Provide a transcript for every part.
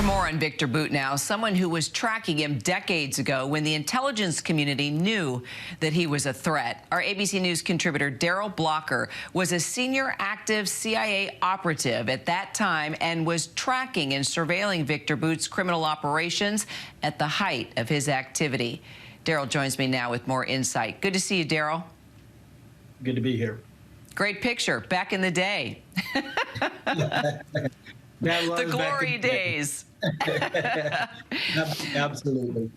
For more on Viktor Bout now, someone who was tracking him decades ago when the intelligence community knew that he was a threat. Our ABC News contributor Darrell Blocker was a senior active CIA operative at that time and was tracking and surveilling Viktor Bout's criminal operations at the height of his activity. Darrell joins me now with more insight. Good to see you, Darrell. Good to be here. Great picture back in the day. The glory days. Absolutely.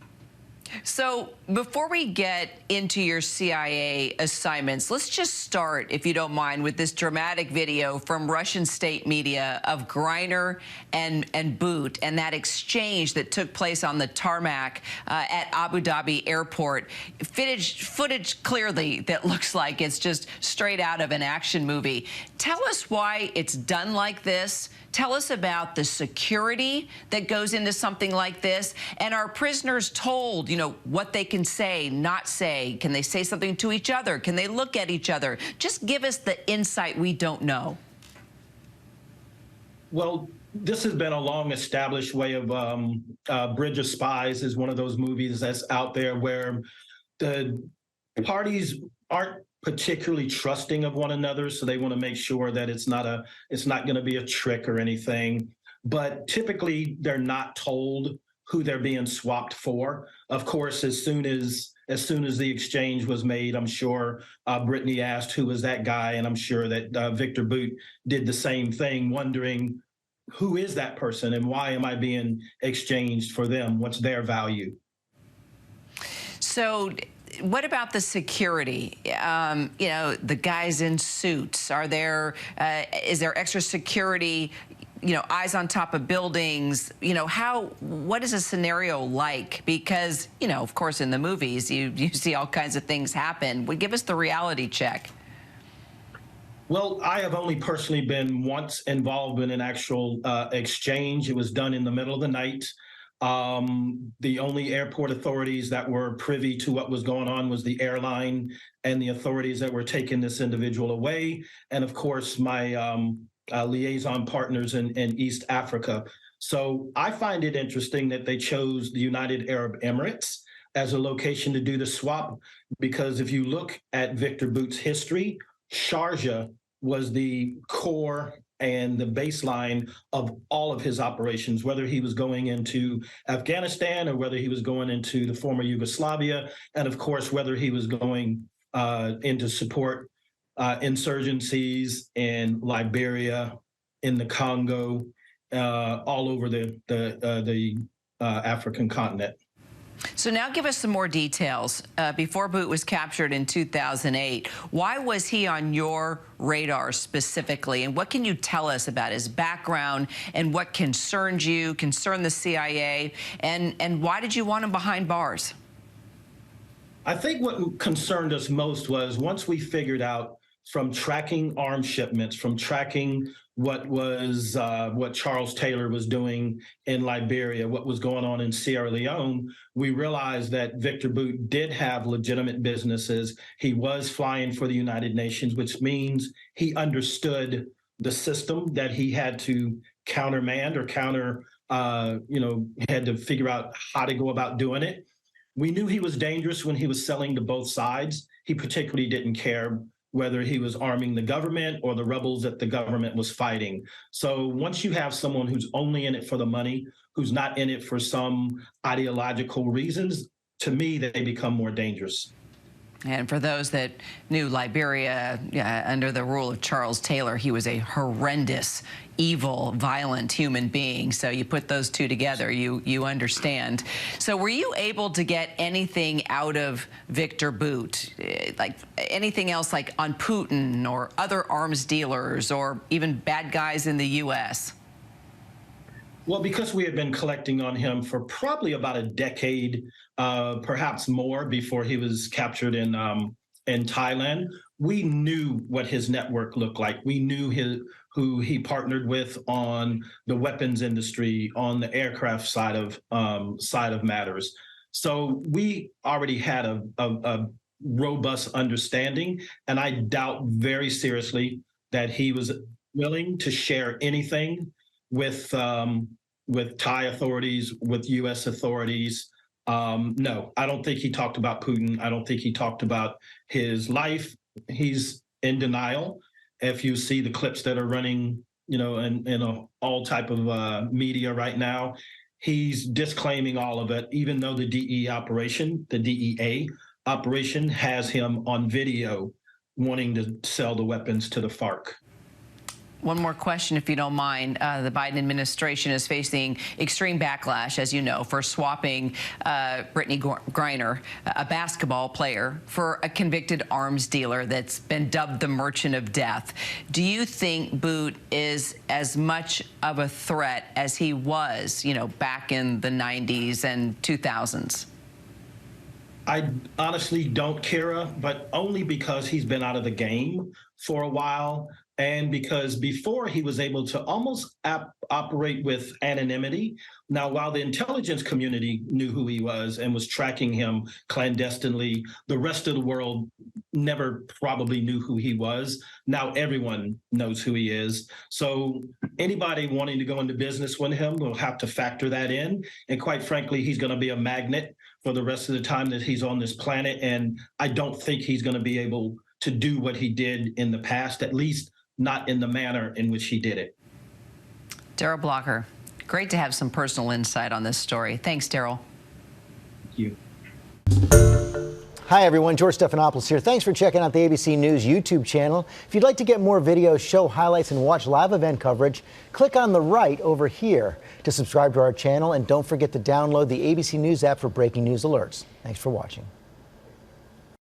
So before we get into your CIA assignments, let's just start, if you don't mind, with this dramatic video from Russian state media of Greiner and Bout and that exchange that took place on the tarmac at Abu Dhabi airport. Footage clearly that looks like it's just straight out of an action movie. Tell us why it's done like this. Tell us about the security that goes into something like this. And are prisoners told, you know, what they can say, not say? Can they say something to each other? Can they look at each other? Just give us the insight we don't know. Well, this has been a long established way of Bridge of Spies is one of those movies that's out there where the parties aren't particularly trusting of one another, so they want to make sure that it's not going to be a trick or anything. But typically, they're not told who they're being swapped for. Of course, as soon as the exchange was made, I'm sure Brittany asked who was that guy, and I'm sure that Viktor Bout did the same thing, wondering who is that person and why am I being exchanged for them? What's their value? So what about the security? You know, the guys in suits, is there extra security, you know, eyes on top of buildings? You know, what is a scenario like? Because, you know, of course, in the movies, you see all kinds of things happen. Give us the reality check. Well, I have only personally been once involved in an actual exchange. It was done in the middle of the night. The only airport authorities that were privy to what was going on was the airline and the authorities that were taking this individual away. And of course, my liaison partners in East Africa. So I find it interesting that they chose the United Arab Emirates as a location to do the swap, because if you look at Viktor Bout's history, Sharjah was the core and the baseline of all of his operations, whether he was going into Afghanistan or whether he was going into the former Yugoslavia, and of course, whether he was going into support insurgencies in Liberia, in the Congo, all over the African continent. So now give us some more details. Before Bout was captured in 2008, why was he on your radar specifically? And what can you tell us about his background and what concerned the CIA, and why did you want him behind bars? I think what concerned us most was once we figured out from tracking arms shipments, from tracking what Charles Taylor was doing in Liberia, what was going on in Sierra Leone, we realized that Viktor Bout did have legitimate businesses. He was flying for the United Nations, which means he understood the system that he had to countermand or had to figure out how to go about doing it. We knew he was dangerous when he was selling to both sides. He particularly didn't care whether he was arming the government or the rebels that the government was fighting. So once you have someone who's only in it for the money, who's not in it for some ideological reasons, to me, they become more dangerous. And for those that knew Liberia under the rule of Charles Taylor, he was a horrendous, evil, violent human being. So you put those two together, you understand. So were you able to get anything out of Viktor Bout, like anything else like on Putin or other arms dealers or even bad guys in the U.S.? Well, because we had been collecting on him for probably about a decade, perhaps more, before he was captured in Thailand, we knew what his network looked like. We knew who he partnered with on the weapons industry, on the aircraft side of matters. So we already had a robust understanding, and I doubt very seriously that he was willing to share anything with with Thai authorities, with U.S. authorities. No, I don't think he talked about Putin. I don't think he talked about his life. He's in denial. If you see the clips that are running, in all type of media right now, he's disclaiming all of it, even though the DEA operation has him on video wanting to sell the weapons to the FARC. One more question, if you don't mind. The Biden administration is facing extreme backlash, as you know, for swapping Brittany Griner, a basketball player, for a convicted arms dealer that's been dubbed the Merchant of Death. Do you think Bout is as much of a threat as he was, back in the 90s and 2000s? I honestly don't, Kira, but only because he's been out of the game for a while, and because before he was able to almost operate with anonymity. Now, while the intelligence community knew who he was and was tracking him clandestinely, the rest of the world never probably knew who he was. Now everyone knows who he is. So anybody wanting to go into business with him will have to factor that in. And quite frankly, he's going to be a magnet for the rest of the time that he's on this planet. And I don't think he's going to be able to do what he did in the past, at least not in the manner in which he did it. Darrell Blocker, great to have some personal insight on this story. Thanks, Darrell. Thank you. Hi, everyone. George Stephanopoulos here. Thanks for checking out the ABC News YouTube channel. If you'd like to get more videos, show highlights, and watch live event coverage, click on the right over here to subscribe to our channel. And don't forget to download the ABC News app for breaking news alerts. Thanks for watching.